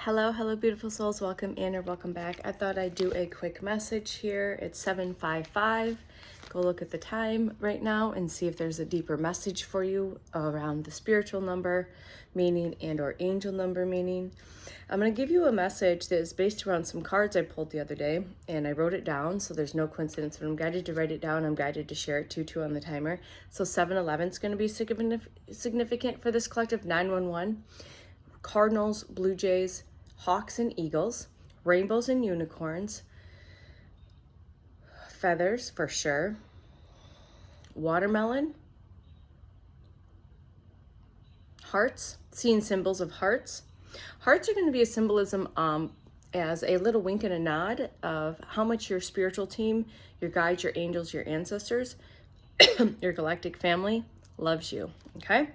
Hello, beautiful souls. Welcome in or welcome back. I thought I'd do a quick message here. It's 7:55. Go look at the time right now and see if there's a deeper message for you around the spiritual number meaning and or angel number meaning. I'm going to give you a message that is based around some cards I pulled the other day, and I wrote it down, so there's no coincidence, but I'm guided to write it down. I'm guided to share it 2-2 on the timer. So 7-11 is going to be significant for this collective. 911, Cardinals, Blue Jays, Hawks and Eagles, rainbows and unicorns, feathers for sure, watermelon, hearts, seeing symbols of hearts. Hearts are going to be a symbolism as a little wink and a nod of how much your spiritual team, your guides, your angels, your ancestors, your galactic family loves you, okay?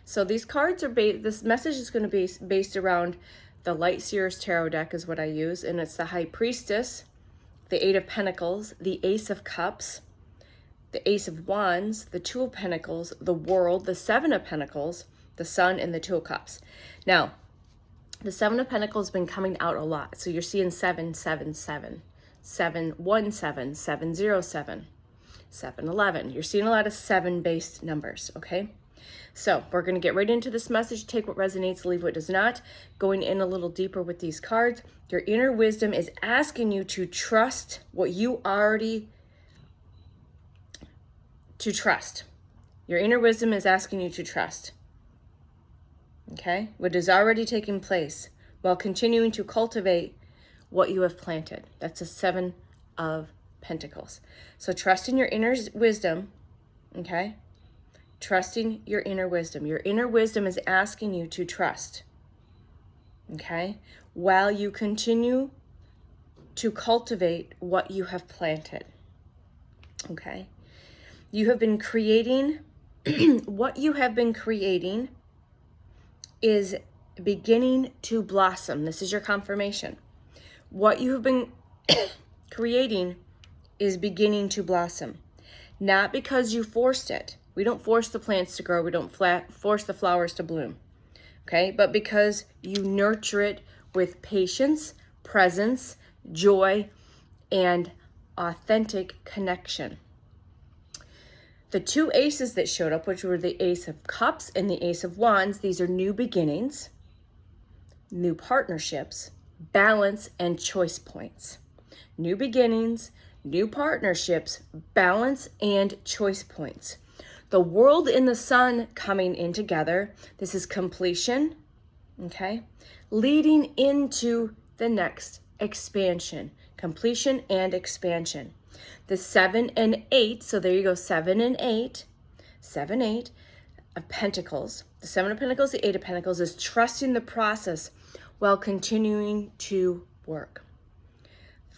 So these cards are this message is going to be based around the Light Seers Tarot deck is what I use, and it's the High Priestess, the Eight of Pentacles, the Ace of Cups, the Ace of Wands, the Two of Pentacles, the World, the Seven of Pentacles, the Sun, and the Two of Cups. Now, the Seven of Pentacles has been coming out a lot. So you're seeing 777, 717, 707, 711. You're seeing a lot of 7-based numbers, okay? So we're going to get right into this message. Take what resonates, leave what does not. Going in a little deeper with these cards. Your inner wisdom is asking you to trust what you already trust. Your inner wisdom is asking you to trust. Okay? What is already taking place while continuing to cultivate what you have planted. That's a 7 of Pentacles. So trust in your inner wisdom, okay? Trusting your inner wisdom. Your inner wisdom is asking you to trust, okay? While you continue to cultivate what you have planted, okay? You have been creating, what you have been creating is beginning to blossom. This is your confirmation. What you have been creating is beginning to blossom. Not because you forced it. We don't force the plants to grow. We don't force the flowers to bloom, okay? But because you nurture it with patience, presence, joy, and authentic connection. The two aces that showed up, which were the Ace of Cups and the Ace of Wands, these are new beginnings, new partnerships, balance, and choice points. New beginnings, new partnerships, balance, and choice points. The world and the sun coming in together. This is completion, okay? Leading into the next expansion, completion and expansion. The 7 and 8, so there you go, 7 and 8, 7, 8 of Pentacles. The 7 of Pentacles, the 8 of Pentacles is trusting the process while continuing to work.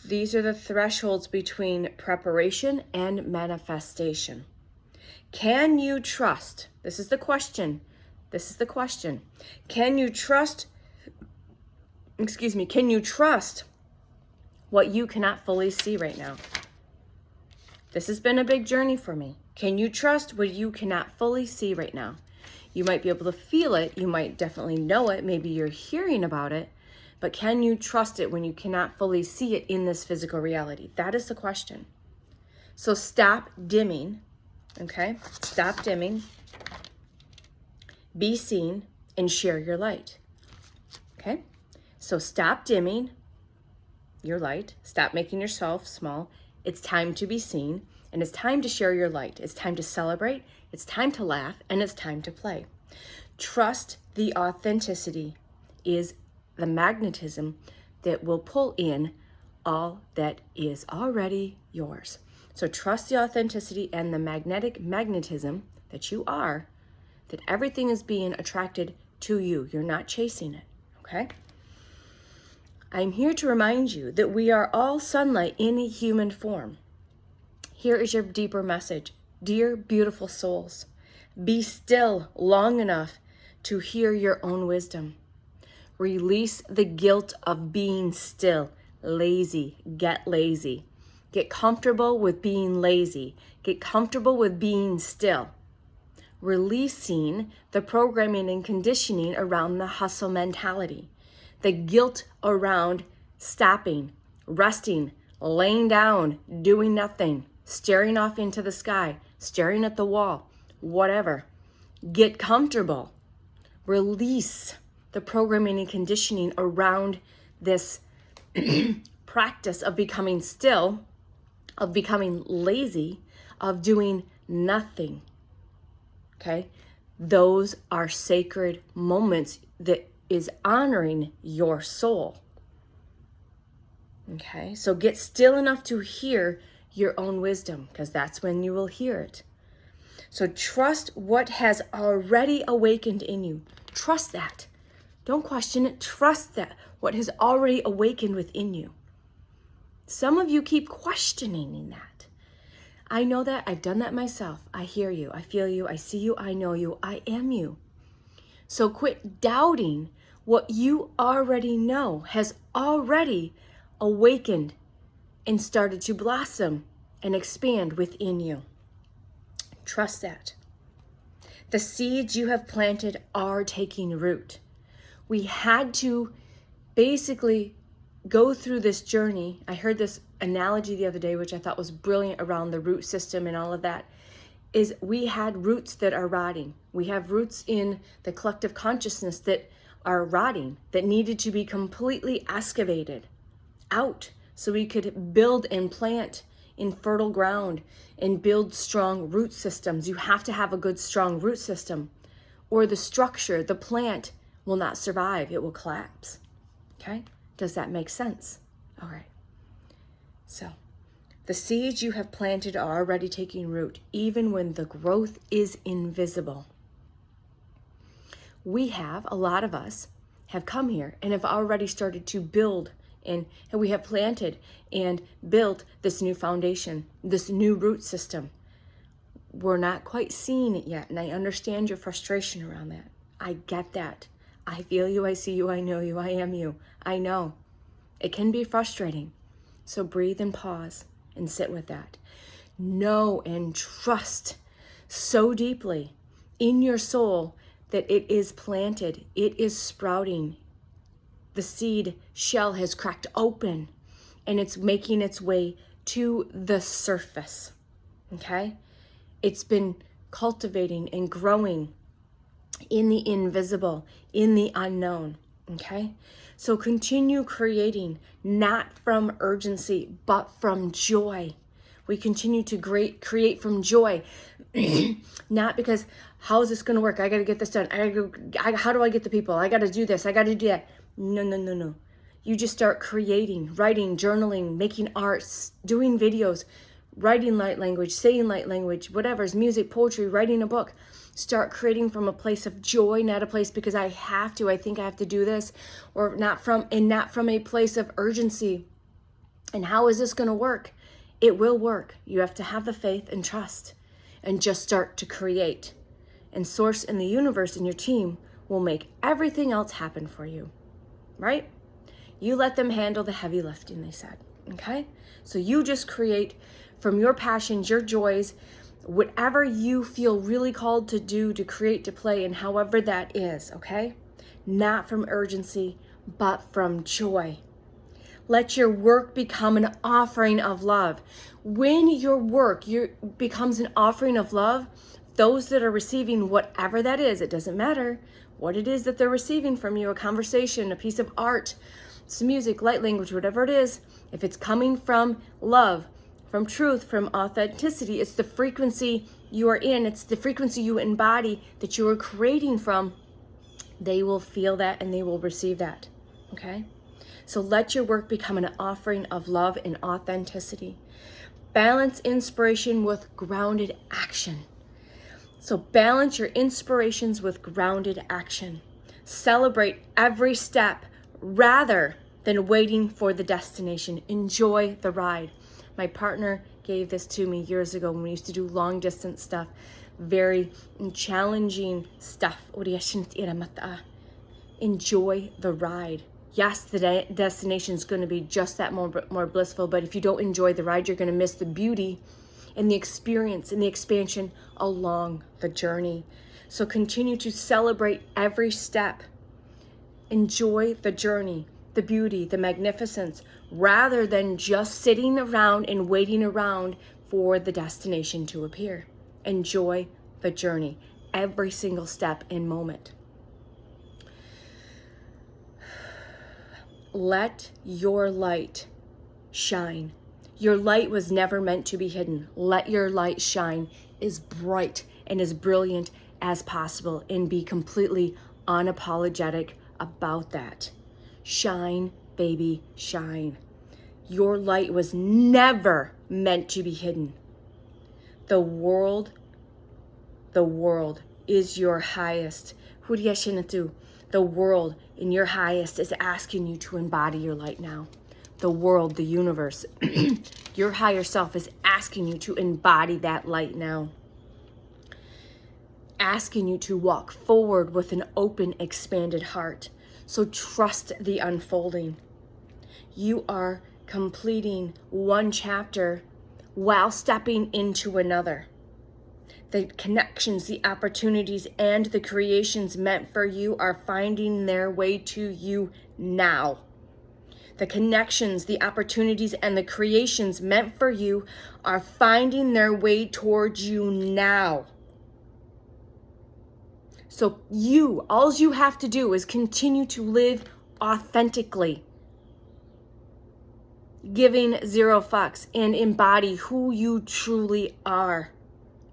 These are the thresholds between preparation and manifestation. Can you trust? This is the question. This is the question. Can you trust, can you trust what you cannot fully see right now? This has been a big journey for me. Can you trust what you cannot fully see right now? You might be able to feel it. You might definitely know it. Maybe you're hearing about it. But can you trust it when you cannot fully see it in this physical reality? That is the question. So stop dimming. Okay, stop dimming, be seen, and share your light. Okay, so stop dimming your light, stop making yourself small. It's time to be seen, and it's time to share your light. It's time to celebrate, it's time to laugh, and it's time to play. Trust the authenticity is the magnetism that will pull in all that is already yours. So trust the authenticity and the magnetism that you are, that everything is being attracted to you. You're not chasing it, okay? I'm here to remind you that we are all sunlight in a human form. Here is your deeper message. Dear beautiful souls, be still long enough to hear your own wisdom. Release the guilt of being still. Lazy, get lazy. Get comfortable with being lazy. Get comfortable with being still. Releasing the programming and conditioning around the hustle mentality. The guilt around stopping, resting, laying down, doing nothing, staring off into the sky, staring at the wall, whatever. Get comfortable. Release the programming and conditioning around this practice of becoming still, of becoming lazy, of doing nothing. Okay? Those are sacred moments that is honoring your soul. Okay? So get still enough to hear your own wisdom, because that's when you will hear it. So trust what has already awakened in you. Trust that. Don't question it. Trust that what has already awakened within you. Some of you keep questioning that. I know that. I've done that myself. I hear you. I feel you. I see you. I know you. I am you. So quit doubting what you already know has already awakened and started to blossom and expand within you. Trust that. The seeds you have planted are taking root. We had to basically go through this journey. I heard this analogy the other day, which I thought was brilliant, around the root system and all of that, is we had roots that are rotting. We have roots in the collective consciousness that are rotting, that needed to be completely excavated out so we could build and plant in fertile ground and build strong root systems. You have to have a good, strong root system, or the structure, the plant, will not survive. It will collapse. Okay? Does that make sense? All right. So, the seeds you have planted are already taking root, even when the growth is invisible. We have, a lot of us, have come here and have already started to build, and we have planted and built this new foundation, this new root system. We're not quite seeing it yet, and I understand your frustration around that. I get that. I feel you, I see you, I know you, I am you. I know. It can be frustrating. So breathe and pause and sit with that. Know and trust so deeply in your soul that it is planted, it is sprouting. The seed shell has cracked open and it's making its way to the surface. Okay? It's been cultivating and growing in the invisible, in the unknown. Okay? So continue creating, not from urgency, but from joy. We continue to create from joy, not because, how is this going to work? I got to get this done. How do I get the people? I got to do this. I got to do that. No. You just start creating, writing, journaling, making arts, doing videos, writing light language, saying light language, whatever's music, poetry, writing a book. Start creating from a place of joy, not a place because I think I have to do this, or not from a place of urgency. And how is this going to work? It will work. You have to have the faith and trust and just start to create. And Source and the universe and your team will make everything else happen for you, right? You let them handle the heavy lifting, they said, okay? So you just create from your passions, your joys, whatever you feel really called to do, to create, to play, and however that is, okay? Not from urgency, but from joy. Let your work become an offering of love. When your work becomes an offering of love, those that are receiving whatever that is, it doesn't matter what it is that they're receiving from you, a conversation, a piece of art, some music, light language, whatever it is, if it's coming from love, from truth, from authenticity, it's the frequency you are in, it's the frequency you embody that you are creating from, they will feel that and they will receive that, okay? So let your work become an offering of love and authenticity. Balance inspiration with grounded action. So balance your inspirations with grounded action. Celebrate every step rather than waiting for the destination. Enjoy the ride. My partner gave this to me years ago when we used to do long distance stuff, very challenging stuff. Enjoy the ride. Yes, the destination is going to be just that more blissful, but if you don't enjoy the ride, you're going to miss the beauty and the experience and the expansion along the journey. So continue to celebrate every step. Enjoy the journey, the beauty, the magnificence, rather than just sitting around and waiting around for the destination to appear. Enjoy the journey, every single step and moment. Let your light shine. Your light was never meant to be hidden. Let your light shine as bright and as brilliant as possible, and be completely unapologetic about that. Shine, baby, shine. Your light was never meant to be hidden. The world is your highest. The world in your highest is asking you to embody your light now. The world, the universe, your higher self is asking you to embody that light now. Asking you to walk forward with an open, expanded heart. So trust the unfolding. You are completing one chapter while stepping into another. The connections, the opportunities, and the creations meant for you are finding their way to you now. The connections, the opportunities, and the creations meant for you are finding their way towards you now. So all you have to do is continue to live authentically, giving zero fucks, and embody who you truly are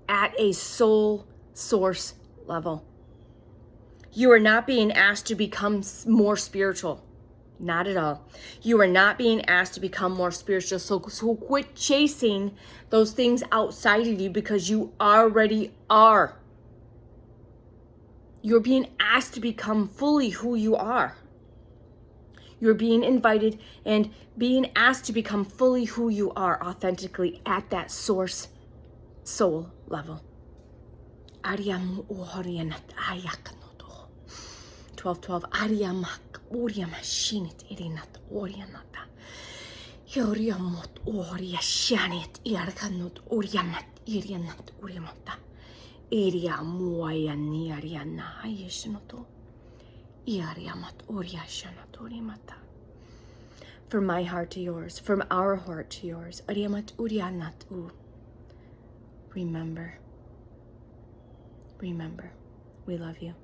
at a soul source level. You are not being asked to become more spiritual. Not at all. You are not being asked to become more spiritual. So quit chasing those things outside of you, because you already are. You're being asked to become fully who you are. You're being invited and being asked to become fully who you are authentically at that source soul level. 12:12 Ariamak Uriam Shinit Irinat Orianata Yoriamot Oria Shanit Irkanut Uriamat Irianat Uriamata Iria Muayani Ariana Hayeshnoto Iariamat Oria Shanatorimata. From my heart to yours, from our heart to yours, Ariamat Urianat U. Remember, we love you.